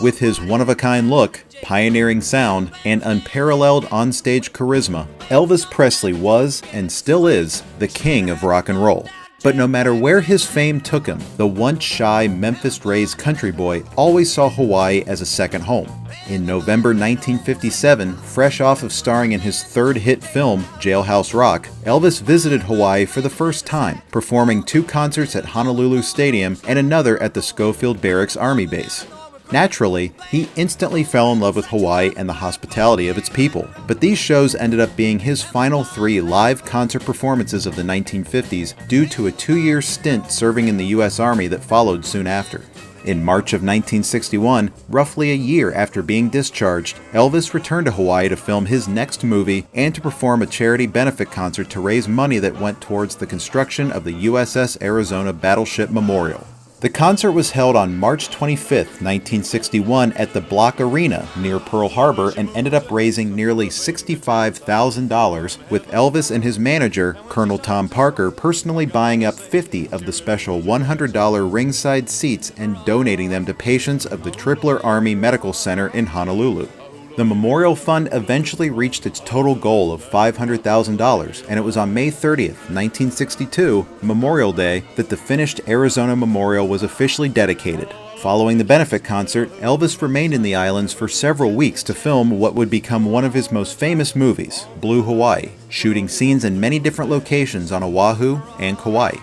With his one-of-a-kind look, pioneering sound, and unparalleled onstage charisma, Elvis Presley was, and still is, the king of rock and roll. But no matter where his fame took him, the once shy Memphis-raised country boy always saw Hawaii as a second home. In November 1957, fresh off of starring in his third hit film, Jailhouse Rock, Elvis visited Hawaii for the first time, performing 2 concerts at Honolulu Stadium and another at the Schofield Barracks Army Base. Naturally, he instantly fell in love with Hawaii and the hospitality of its people, but these shows ended up being his final 3 live concert performances of the 1950s due to a 2-year stint serving in the U.S. Army that followed soon after. In March of 1961, roughly a year after being discharged, Elvis returned to Hawaii to film his next movie and to perform a charity benefit concert to raise money that went towards the construction of the USS Arizona Battleship Memorial. The concert was held on March 25, 1961 at the Block Arena near Pearl Harbor and ended up raising nearly $65,000, with Elvis and his manager, Colonel Tom Parker, personally buying up 50 of the special $100 ringside seats and donating them to patients of the Tripler Army Medical Center in Honolulu. The Memorial Fund eventually reached its total goal of $500,000, and it was on May 30th, 1962, Memorial Day, that the finished Arizona Memorial was officially dedicated. Following the benefit concert, Elvis remained in the islands for several weeks to film what would become one of his most famous movies, Blue Hawaii, shooting scenes in many different locations on Oahu and Kauai.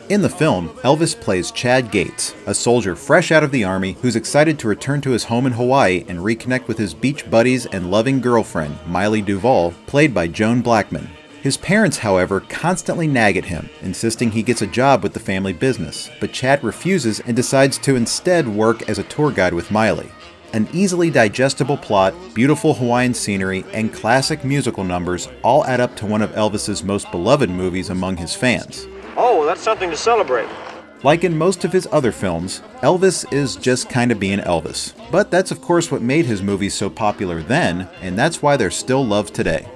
In the film, Elvis plays Chad Gates, a soldier fresh out of the Army who's excited to return to his home in Hawaii and reconnect with his beach buddies and loving girlfriend, Miley Duvall, played by Joan Blackman. His parents, however, constantly nag at him, insisting he gets a job with the family business, but Chad refuses and decides to instead work as a tour guide with Miley. An easily digestible plot, beautiful Hawaiian scenery, and classic musical numbers all add up to one of Elvis's most beloved movies among his fans. Oh, that's something to celebrate. Like in most of his other films, Elvis is just kind of being Elvis. But that's of course what made his movies so popular then, and that's why they're still loved today.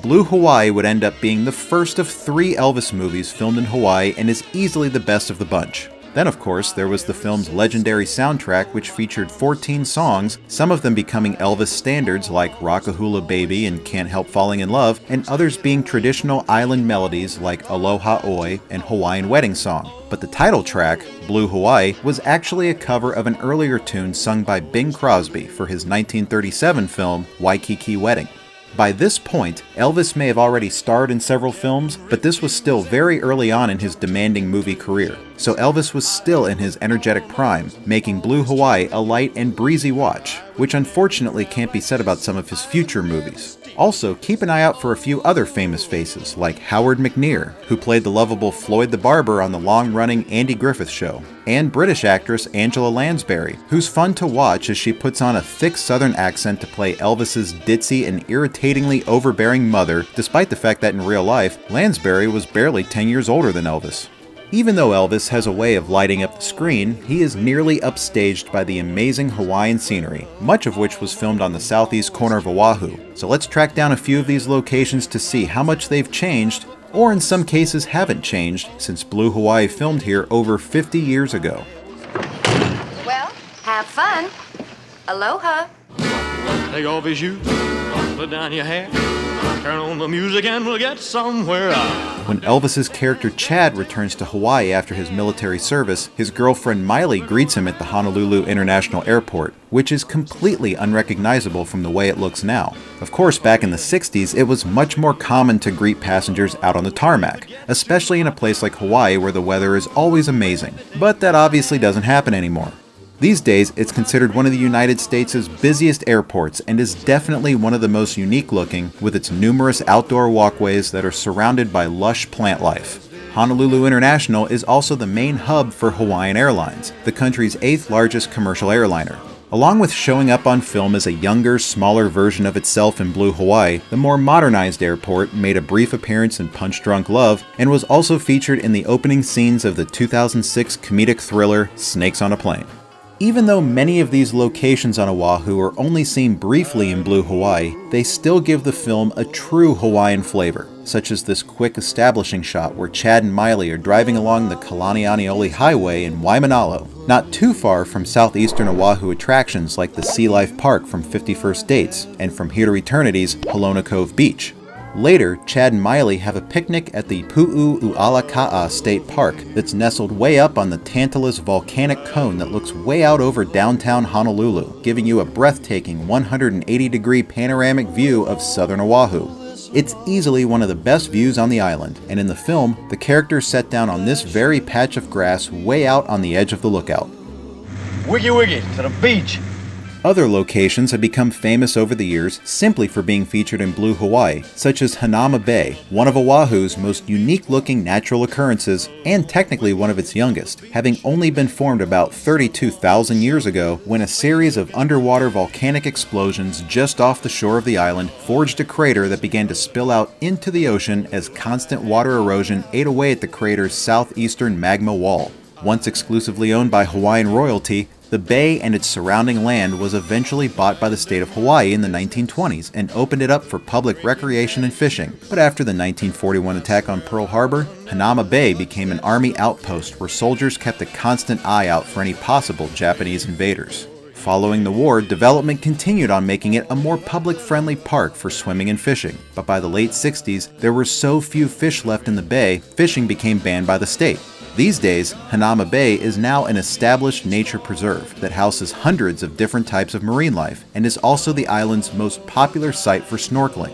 Blue Hawaii would end up being the first of 3 Elvis movies filmed in Hawaii and is easily the best of the bunch. Then, of course, there was the film's legendary soundtrack, which featured 14 songs, some of them becoming Elvis standards like Rockahula Baby and Can't Help Falling in Love, and others being traditional island melodies like Aloha Oi and Hawaiian Wedding Song. But the title track, Blue Hawaii, was actually a cover of an earlier tune sung by Bing Crosby for his 1937 film Waikiki Wedding. By this point, Elvis may have already starred in several films, but this was still very early on in his demanding movie career, so Elvis was still in his energetic prime, making Blue Hawaii a light and breezy watch, which unfortunately can't be said about some of his future movies. Also, keep an eye out for a few other famous faces, like Howard McNear, who played the lovable Floyd the Barber on the long-running Andy Griffith Show, and British actress Angela Lansbury, who's fun to watch as she puts on a thick southern accent to play Elvis's ditzy and irritatingly overbearing mother, despite the fact that in real life, Lansbury was barely 10 years older than Elvis. Even though Elvis has a way of lighting up the screen, he is nearly upstaged by the amazing Hawaiian scenery, much of which was filmed on the southeast corner of Oahu. So let's track down a few of these locations to see how much they've changed, or in some cases haven't changed, since Blue Hawaii filmed here over 50 years ago. Well, have fun. Aloha. Take off his shoes, put down your hair, turn on the music and we'll get somewhere. When Elvis's character Chad returns to Hawaii after his military service, his girlfriend Miley greets him at the Honolulu International Airport, which is completely unrecognizable from the way it looks now. Of course, back in the 60s, it was much more common to greet passengers out on the tarmac, especially in a place like Hawaii where the weather is always amazing. But that obviously doesn't happen anymore. These days, it's considered one of the United States' busiest airports and is definitely one of the most unique looking, with its numerous outdoor walkways that are surrounded by lush plant life. Honolulu International is also the main hub for Hawaiian Airlines, the country's 8th largest commercial airliner. Along with showing up on film as a younger, smaller version of itself in Blue Hawaii, the more modernized airport made a brief appearance in Punch Drunk Love and was also featured in the opening scenes of the 2006 comedic thriller Snakes on a Plane. Even though many of these locations on Oahu are only seen briefly in Blue Hawaii, they still give the film a true Hawaiian flavor, such as this quick establishing shot where Chad and Miley are driving along the Kalanianiole Highway in Waimanalo. not too far from southeastern Oahu attractions like the Sea Life Park from 51st Dates and From Here to Eternity's Halona Cove Beach. Later, Chad and Miley have a picnic at the Pu'u'ualaka'a State Park that's nestled way up on the Tantalus volcanic cone that looks way out over downtown Honolulu, giving you a breathtaking 180-degree panoramic view of southern Oahu. It's easily one of the best views on the island, and in the film, the characters set down on this very patch of grass way out on the edge of the lookout. Wiggy wiggy to the beach. Other locations have become famous over the years simply for being featured in Blue Hawaii, such as Hanauma Bay, one of Oahu's most unique-looking natural occurrences, and technically one of its youngest, having only been formed about 32,000 years ago when a series of underwater volcanic explosions just off the shore of the island forged a crater that began to spill out into the ocean as constant water erosion ate away at the crater's southeastern magma wall. Once exclusively owned by Hawaiian royalty, the bay and its surrounding land was eventually bought by the state of Hawaii in the 1920s and opened it up for public recreation and fishing. But after the 1941 attack on Pearl Harbor, Hanauma Bay became an army outpost where soldiers kept a constant eye out for any possible Japanese invaders. Following the war, development continued on making it a more public-friendly park for swimming and fishing. But by the late 60s, there were so few fish left in the bay, fishing became banned by the state. These days, Hanauma Bay is now an established nature preserve that houses hundreds of different types of marine life and is also the island's most popular site for snorkeling.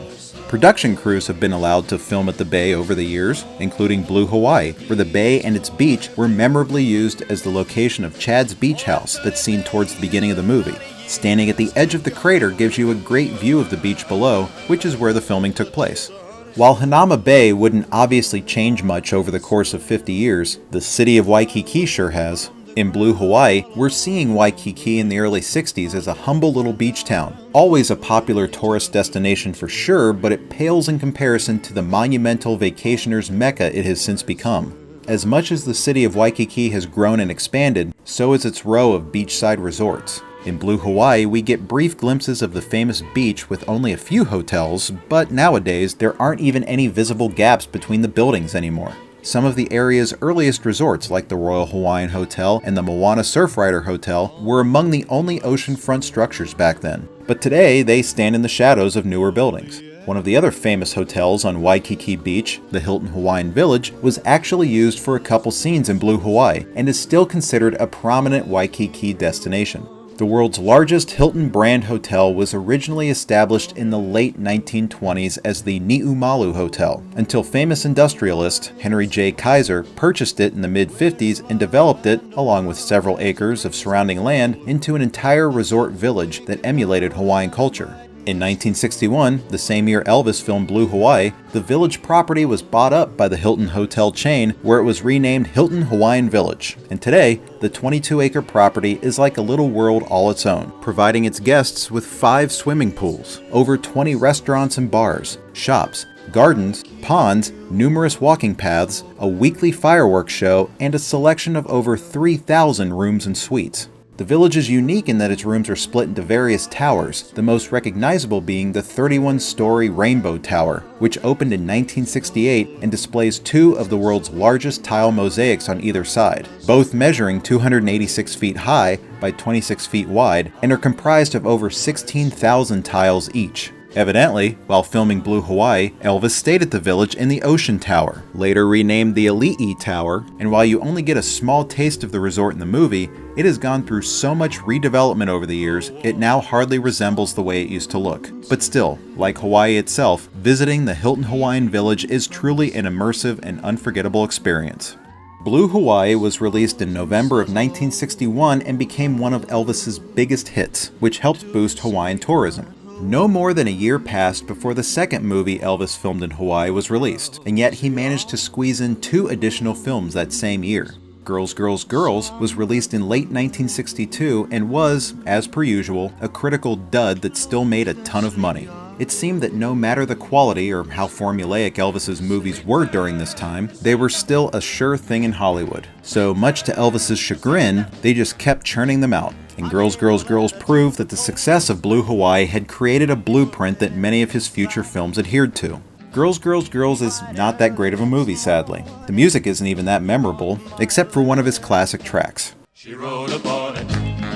Production crews have been allowed to film at the bay over the years, including Blue Hawaii, where the bay and its beach were memorably used as the location of Chad's beach house that's seen towards the beginning of the movie. Standing at the edge of the crater gives you a great view of the beach below, which is where the filming took place. While Hanauma Bay wouldn't obviously change much over the course of 50 years, the city of Waikiki sure has. In Blue Hawaii, we're seeing Waikiki in the early 60s as a humble little beach town. Always a popular tourist destination for sure, but it pales in comparison to the monumental vacationers' mecca it has since become. As much as the city of Waikiki has grown and expanded, so has its row of beachside resorts. In Blue Hawaii, we get brief glimpses of the famous beach with only a few hotels, but nowadays there aren't even any visible gaps between the buildings anymore. Some of the area's earliest resorts, like the Royal Hawaiian Hotel and the Moana Surfrider Hotel, were among the only oceanfront structures back then. But today, they stand in the shadows of newer buildings. One of the other famous hotels on Waikiki Beach, the Hilton Hawaiian Village, was actually used for a couple scenes in Blue Hawaii and is still considered a prominent Waikiki destination. The world's largest Hilton brand hotel was originally established in the late 1920s as the Ni'umalu Hotel, until famous industrialist Henry J. Kaiser purchased it in the mid-50s and developed it, along with several acres of surrounding land, into an entire resort village that emulated Hawaiian culture. In 1961, the same year Elvis filmed Blue Hawaii, the village property was bought up by the Hilton hotel chain, where it was renamed Hilton Hawaiian Village. And today, the 22-acre property is like a little world all its own, providing its guests with 5 swimming pools, over 20 restaurants and bars, shops, gardens, ponds, numerous walking paths, a weekly fireworks show, and a selection of over 3,000 rooms and suites. The village is unique in that its rooms are split into various towers, the most recognizable being the 31-story Rainbow Tower, which opened in 1968 and displays 2 of the world's largest tile mosaics on either side, both measuring 286 feet high by 26 feet wide and are comprised of over 16,000 tiles each. Evidently, while filming Blue Hawaii, Elvis stayed at the village in the Ocean Tower, later renamed the Ali'i Tower, and while you only get a small taste of the resort in the movie, it has gone through so much redevelopment over the years, it now hardly resembles the way it used to look. But still, like Hawaii itself, visiting the Hilton Hawaiian Village is truly an immersive and unforgettable experience. Blue Hawaii was released in November of 1961 and became one of Elvis's biggest hits, which helped boost Hawaiian tourism. No more than a year passed before the second movie Elvis filmed in Hawaii was released, and yet he managed to squeeze in 2 additional films that same year. Girls, Girls, Girls was released in late 1962 and was, as per usual, a critical dud that still made a ton of money. It seemed that no matter the quality or how formulaic Elvis's movies were during this time, they were still a sure thing in Hollywood. So, much to Elvis's chagrin, they just kept churning them out. And Girls, Girls, Girls proved that the success of Blue Hawaii had created a blueprint that many of his future films adhered to. Girls, Girls, Girls is not that great of a movie, sadly. The music isn't even that memorable, except for one of his classic tracks. She wrote upon it,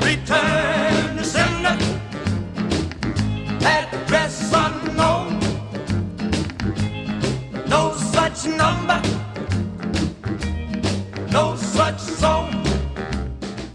return to sender, address unknown, no such number, no such song.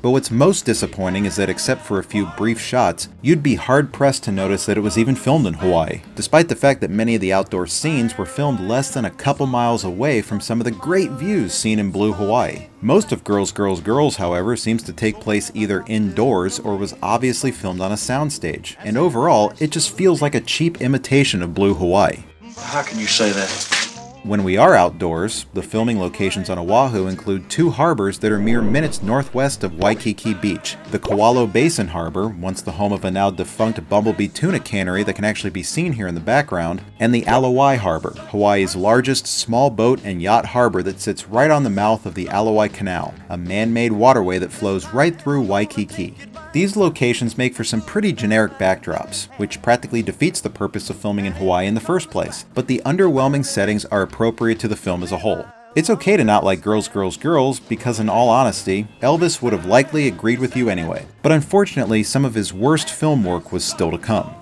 But what's most disappointing is that except for a few brief shots, you'd be hard-pressed to notice that it was even filmed in Hawaii, despite the fact that many of the outdoor scenes were filmed less than a couple miles away from some of the great views seen in Blue Hawaii. Most of Girls, Girls, Girls, however, seems to take place either indoors or was obviously filmed on a soundstage, and overall, it just feels like a cheap imitation of Blue Hawaii. How can you say that? When we are outdoors, the filming locations on Oahu include two harbors that are mere minutes northwest of Waikiki Beach. The Kewalo Basin Harbor, once the home of a now defunct bumblebee tuna cannery that can actually be seen here in the background, and the Alawai Harbor, Hawaii's largest small boat and yacht harbor that sits right on the mouth of the Alawai Canal, a man-made waterway that flows right through Waikiki. These locations make for some pretty generic backdrops, which practically defeats the purpose of filming in Hawaii in the first place, but the underwhelming settings are appropriate to the film as a whole. It's okay to not like Girls, Girls, Girls because in all honesty, Elvis would have likely agreed with you anyway, but unfortunately some of his worst film work was still to come.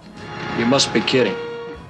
You must be kidding.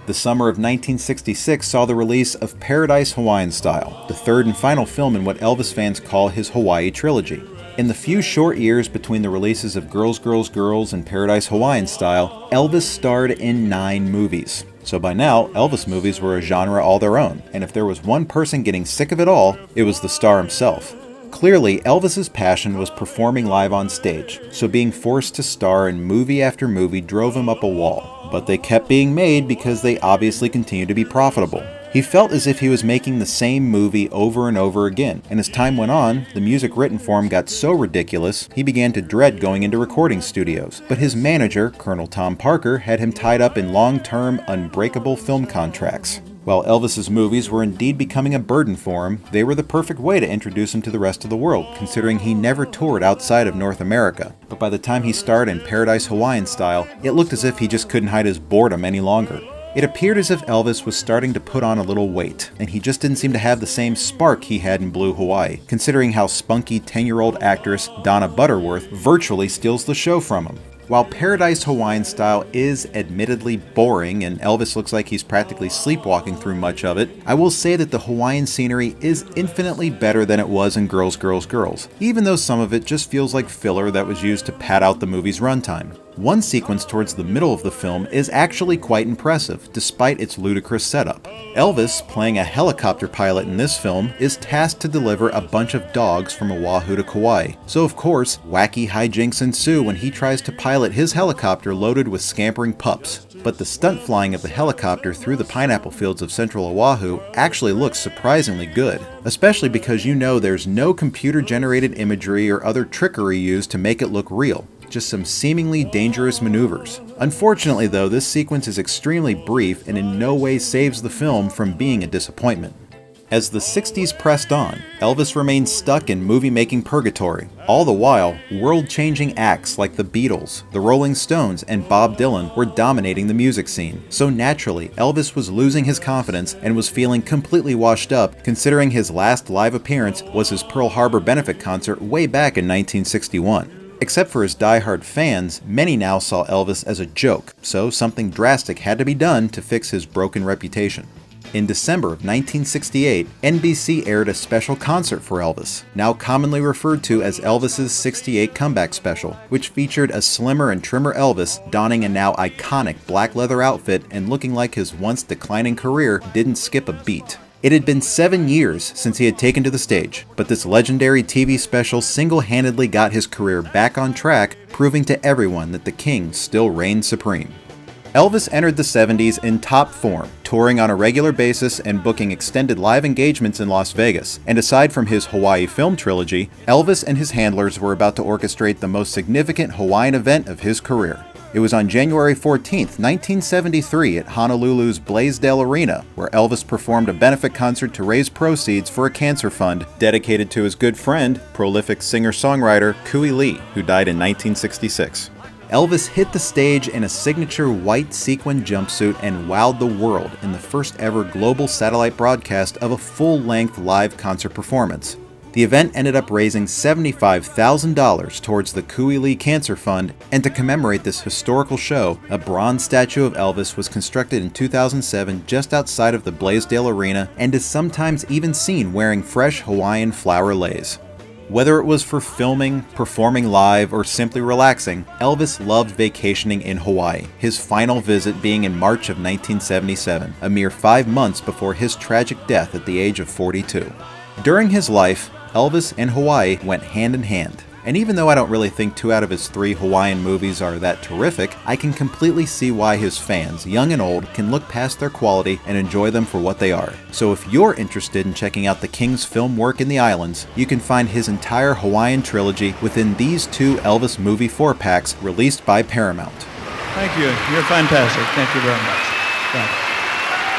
The summer of 1966 saw the release of Paradise Hawaiian Style, the third and final film in what Elvis fans call his Hawaii trilogy. In the few short years between the releases of Girls, Girls, Girls and Paradise Hawaiian Style, Elvis starred in 9 movies. So by now, Elvis movies were a genre all their own, and if there was one person getting sick of it all, it was the star himself. Clearly, Elvis's passion was performing live on stage, so being forced to star in movie after movie drove him up a wall. But they kept being made because they obviously continued to be profitable. He felt as if he was making the same movie over and over again, and as time went on, the music written for him got so ridiculous, he began to dread going into recording studios. But his manager, Colonel Tom Parker, had him tied up in long-term, unbreakable film contracts. While Elvis's movies were indeed becoming a burden for him, they were the perfect way to introduce him to the rest of the world, considering he never toured outside of North America. But by the time he starred in Paradise Hawaiian Style, it looked as if he just couldn't hide his boredom any longer. It appeared as if Elvis was starting to put on a little weight, and he just didn't seem to have the same spark he had in Blue Hawaii, considering how spunky 10-year-old actress Donna Butterworth virtually steals the show from him. While Paradise Hawaiian Style is admittedly boring and Elvis looks like he's practically sleepwalking through much of it, I will say that the Hawaiian scenery is infinitely better than it was in Girls, Girls, Girls, even though some of it just feels like filler that was used to pad out the movie's runtime. One sequence towards the middle of the film is actually quite impressive, despite its ludicrous setup. Elvis, playing a helicopter pilot in this film, is tasked to deliver a bunch of dogs from Oahu to Kauai. So of course, wacky hijinks ensue when he tries to pilot his helicopter loaded with scampering pups. But the stunt flying of the helicopter through the pineapple fields of central Oahu actually looks surprisingly good, especially because you know there's no computer-generated imagery or other trickery used to make it look real. Just some seemingly dangerous maneuvers. Unfortunately though, this sequence is extremely brief and in no way saves the film from being a disappointment. As the 60s pressed on, Elvis remained stuck in movie-making purgatory. All the while, world-changing acts like the Beatles, the Rolling Stones, and Bob Dylan were dominating the music scene. So naturally, Elvis was losing his confidence and was feeling completely washed up, considering his last live appearance was his Pearl Harbor benefit concert way back in 1961. Except for his die-hard fans, many now saw Elvis as a joke, so something drastic had to be done to fix his broken reputation. In December of 1968, NBC aired a special concert for Elvis, now commonly referred to as Elvis's 68 Comeback Special, which featured a slimmer and trimmer Elvis donning a now iconic black leather outfit and looking like his once declining career didn't skip a beat. It had been 7 years since he had taken to the stage, but this legendary TV special single-handedly got his career back on track, proving to everyone that the king still reigned supreme. Elvis entered the 70s in top form, touring on a regular basis and booking extended live engagements in Las Vegas. And aside from his Hawaii film trilogy, Elvis and his handlers were about to orchestrate the most significant Hawaiian event of his career. It was on January 14, 1973 at Honolulu's Blaisdell Arena, where Elvis performed a benefit concert to raise proceeds for a cancer fund dedicated to his good friend, prolific singer-songwriter Kui Lee, who died in 1966. Elvis hit the stage in a signature white sequin jumpsuit and wowed the world in the first ever global satellite broadcast of a full-length live concert performance. The event ended up raising $75,000 towards the Kuili Cancer Fund, and to commemorate this historical show, a bronze statue of Elvis was constructed in 2007 just outside of the Blaisdell Arena and is sometimes even seen wearing fresh Hawaiian flower leis. Whether it was for filming, performing live, or simply relaxing, Elvis loved vacationing in Hawaii, his final visit being in March of 1977, a mere 5 months before his tragic death at the age of 42. During his life, Elvis and Hawaii went hand in hand. And even though I don't really think 2 out of his 3 Hawaiian movies are that terrific, I can completely see why his fans, young and old, can look past their quality and enjoy them for what they are. So if you're interested in checking out the King's film work in the islands, you can find his entire Hawaiian trilogy within these 2 Elvis movie 4-packs released by Paramount. Thank you. You're fantastic. Thank you very much.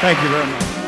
Thank you very much.